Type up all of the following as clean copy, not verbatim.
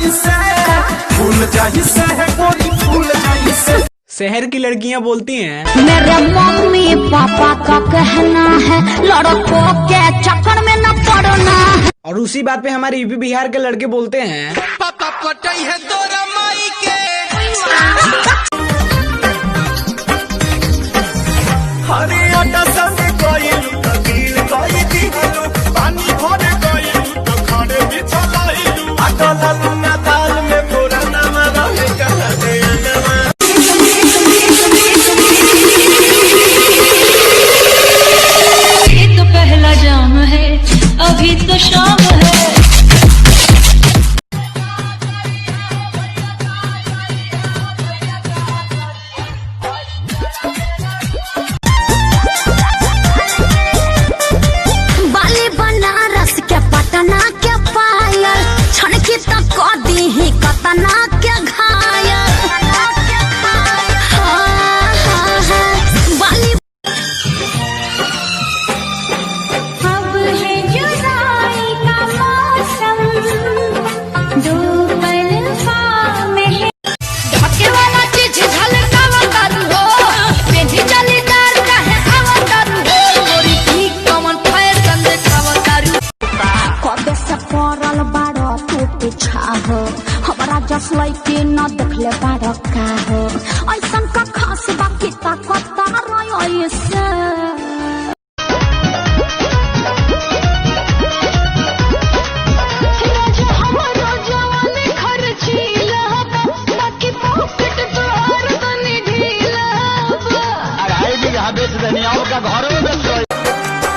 जाई से, फूल जाई से है गोरी फूल जाई से। शहर की लड़कियां बोलती हैं मेरे मम्मी पापा का कहना है लड़कों के चक्कर में न पड़ना है। और उसी बात पे हमारे यूपी बिहार के लड़के बोलते हैं पापा पटाई है तोरा माई के। हरे आटा संगे कोइल तकील कोई दिलू, पानी भरे कोइल तो खाने बिछा लाइलू। आटा लालू ना दाल में पूरा नाम रहे कहा दे नवा। ये तो पहला जाम है, अभी तो शाम है। बाली बनारस के पटना के पायल छनकी तक दी ही कतना के घायल। बाली अब है जुदाई का मौसम, दो पल में है। ढके वाला चीज झलकावा करू हो, पेंधी जलीदार काहे आवा करू हो, गोरी ठीक कमन फैशन देखावा करू। कबे से पड़ल बाड़ो तू पीछा हो, हमारा जस लइके न देखले बाड़ो का हो। ऐसन का खास बाकी ताकत रही ऐसे।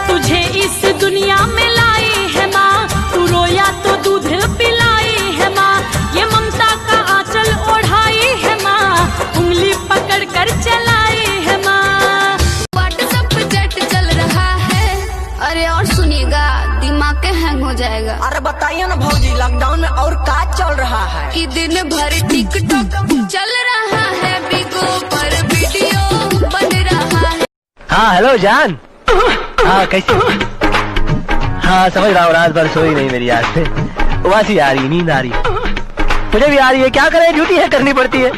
तुझे इस दुनिया में लाई है माँ, तू रोया तो दूध पिलाई है माँ। ये ममता का आंचल ओढ़ाई है माँ, उंगली पकड़ कर चलाई है माँ। व्हाट्सएप पे चैट चल रहा है, अरे और सुनिएगा दिमाग हैंग हो जाएगा। अरे बताइए ना भौजी, लॉकडाउन में और क्या चल रहा है? कि दिन भर टिकटॉक चल रहा है, बिगो पर वीडियो बन रहा है। हाँ हेलो जान। हाँ कैसे? हाँ समझ रहा हूँ, रात भर सोई नहीं मेरी याद से, उबासी आ रही, नींद आ रही, मुझे भी आ रही है। क्या करें, ड्यूटी है, करनी पड़ती है।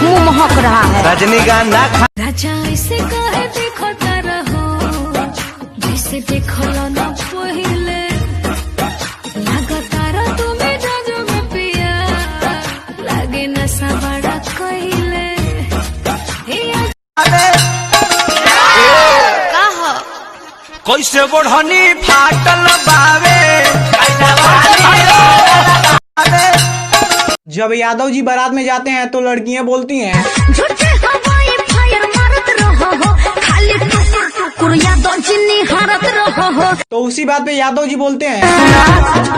मुंह महक रहा है। रजनीगंधा राजा ऐसे कहे देखो रहो, जैसे देखो ना पहले। लगातार तुम्हें जाजू में पिया, लागे नशा बड़ा कहले। कैसे बढ़नी फाटल बावे। जब यादव जी बारात में जाते हैं तो लड़कियां बोलती हैं झूठे हवाई फायर मारत रहो हो, खाली टुकुर टुकुर यादव जी निहारत रहो हो। तो उसी बात पे यादव जी बोलते हैं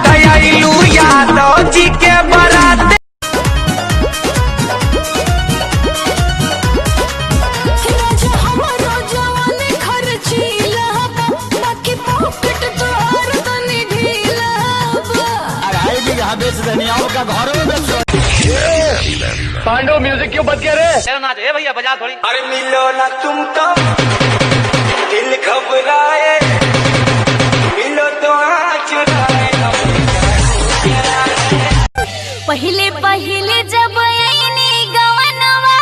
दयालु यादव जी के बारात। पांडव म्यूजिक क्यों बच गया रे? भैया बजा थोड़ी। अरे मिलो ना तुमको दिल घबराए, मिलो तो आज पहले पहले जब आईनी गवनवा,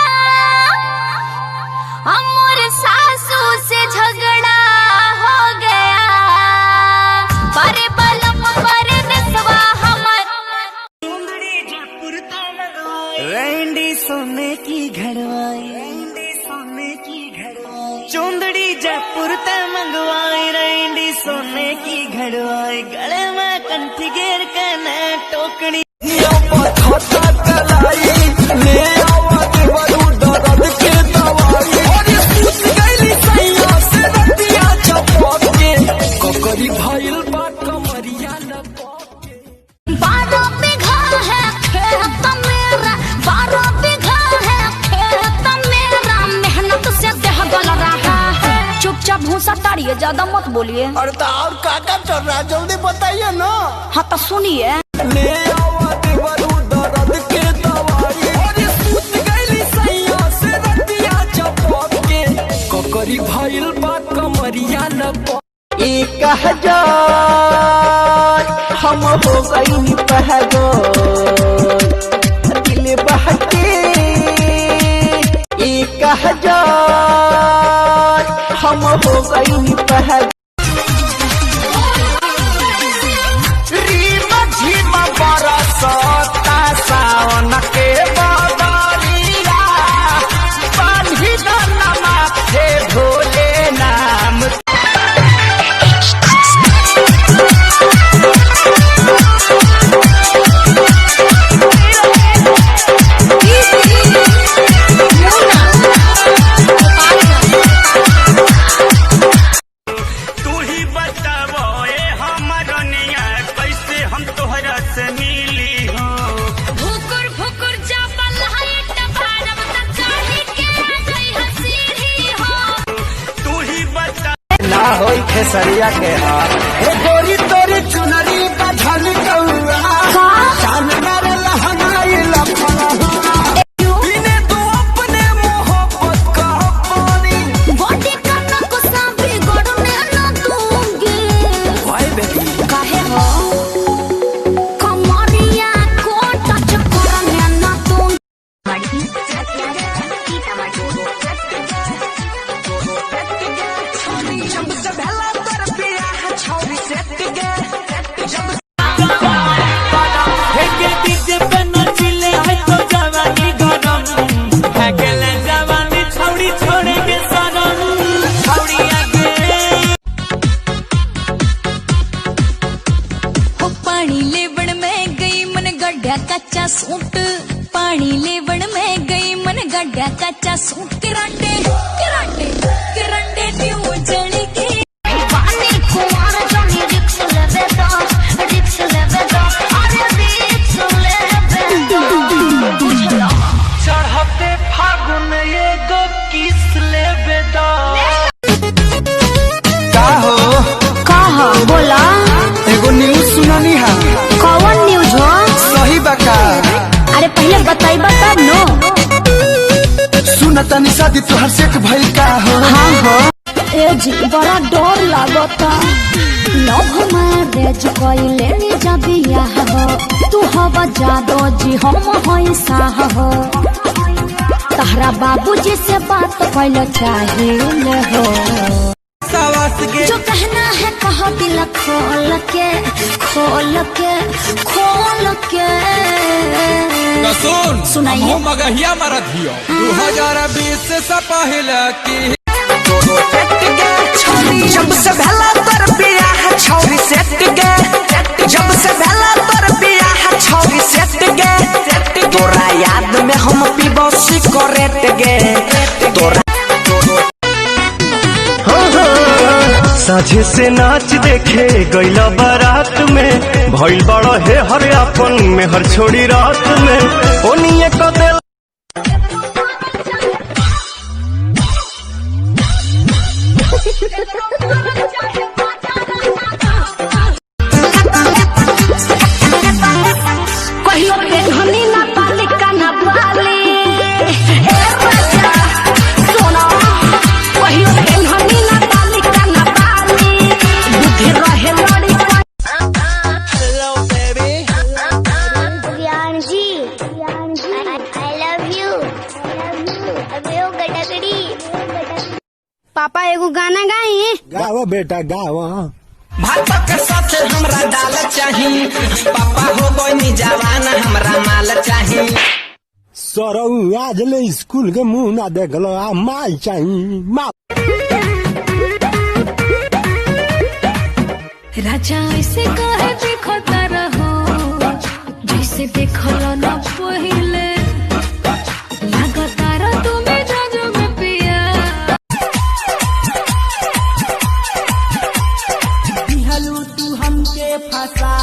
हमर सासू से झगड़ा हो गया। बारे बलम बारे नसवा हमर रैंडी सोने की घड़वाई, रैंडी सोने की घड़वाई, चुंदड़ी जयपुर ते मंगवाई, रैंडी सोने की घड़वाई, गले में कंठी घेर के न टोकनी। भूसा ताड़िए, ज्यादा मत बोलिए। अरे तो और क्या चल रहा है, जल्दी बताइए ना। हाँ तो सुनिए। भाईल बात कमरिया न कह जान हम हो गई पहगो दिल बहके ये कह जान हम हो गई पहगो रीमा झीमा बरसता सावन के बदरिया बांधी दाना माथे भोले नाम तू ही बतावो ए हमर निया कैसे हम तोहरा से मिली हो भुकुर भुकुर जापल हाइट भारम त चाही के गई हसीरी हो तू ही बता ना होई खेसरिया के हार हे गोरी तोरी चुनरी बधल कौआ चान मारे लहंगाई लफड़ा बिने तू अपने मोहब्बत का पानी बॉडी करना को साबी गड़ने न दूंगी ओए बेटी काहे हो कमरिया को टच करने न दूंगी जब से भला कर पिया है छौरी सेट गे हे के डीजे पे नचिले है तो जवानी गरम भागले जवानी छौड़ी छोड़े के सनम छौड़ी आगे हो पानी लेवण में गई मन गड्ढा कच्चा सूट पानी लेवण में गई मन गड्ढा कच्चा सूट किरंडे किरंडे किरंडे न्यू जड़ी के पानी कुमार जोनी रिक्स लेवे दो अरे रिक्स लेवे दो बुझलो चढ़ते फागुन ये गो किस ले बेदा का हो कहा बोला एगो न्यूज़ सुनानी है कौन न्यूज़ हो सही बका अरे पहले बताइबा तब नो सुनता नि शादी तोहर सेट भइल का हो हाँ हो ए जी बड़ा डर लागता लव मैरिज कइले नि जबिया हो तू हवा जादो जी हम होई साह हो तहरा बाबूजी से बात कइले चाहिए हो सवास के जो कहना है कहो दिल खोल के खोल के खोल के सुन सुनाइए मगहिया मरद हियो 2020 से पहले की जब से भला तर पिया है छौरी सेट गे जब से भला तर पिया है छौरी सेट गे तोरा याद में हम पीबो सिगरेट गे तोरा साझे से नाच देखे गईला बारात में भइल बड़ा हे हर अपन में हर छोड़ी रात में ओनिए क देल कहियो के धनी ना बालिका ना बाली ए राजा सोना कहियो के धनी ना बालिका ना बाली बुद्धि रहे लड़ी hello baby Priyanji, I love you. अबे ओ गटगड़ी पापा एगो गाना गाई गाओ बेटा गाओ भात के साथ हमरा दाल चाही पापा हो गई जवान हमरा माल चाही सरौ आज ले स्कूल के मुंह ना देखलो आ माल चाहिए माल राजा ऐसे कहे देखो तारा हो जैसे देखलो ना पहिले लागो तारा तुम्हें राजो में पिया बिहलू तू हमके फंसा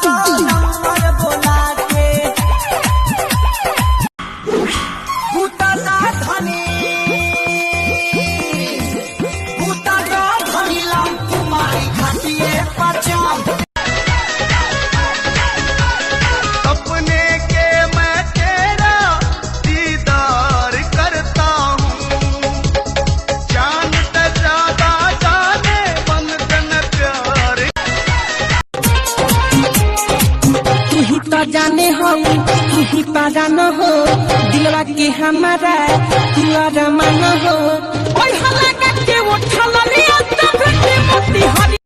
तो नंबर बोला के बूटा ना धनी लाम तुम्हारी घाटिए पचा अपने के मैं पारान हो दिलवा के हमारा तुआरा मान हो ओए हला के उठल लिया तब के मोती हरी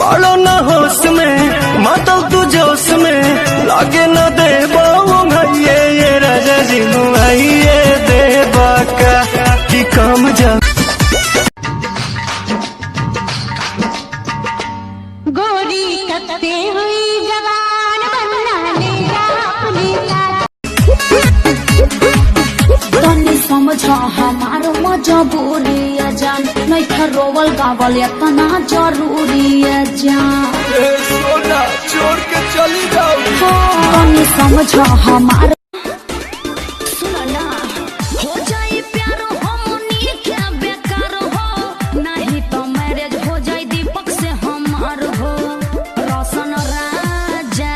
बालो न होश में मातल तू जोश में लागे न दे बाबू भैये ये राजा जी मुआइए दे बाका कि काम जा गोरी कत्ते हुई जवान बनना मेरा अपने तनी समझा हमारो मजबूरी है जान नहीं था रोवल गावल इतना जरूरी है जान सोना छोड़ के चली जाओ तनी समझा हमारो सुनो ना हो जाए प्यार हमनी क्या बेकार हो नहीं तो मैरिज हो जाए दीपक से हमार हो रोशन राजा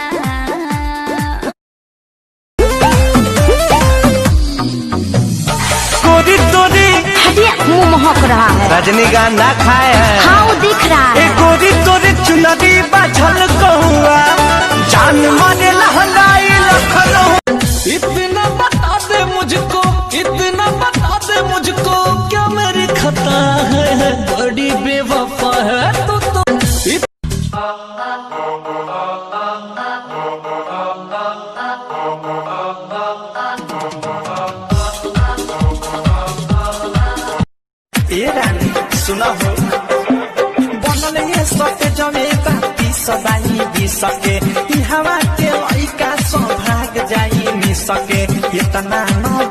गोरी तोरी हटिया मुंह महक रहा है रजनीगंधा खाए है हाँ वो दिख रहा है गोरी तोरी चुनरी बाझल कहुआ जान मारे लहलाई लखनऊ इतना बता दे मुझको इतना बता दे मुझको क्या मेरी खता है बड़ी बेवफा है तो ए रानी सुना हो बनल ये सके जमेता पी सदाई भी सके ई हवा के लइका सौभाग जाई मी सके इतना न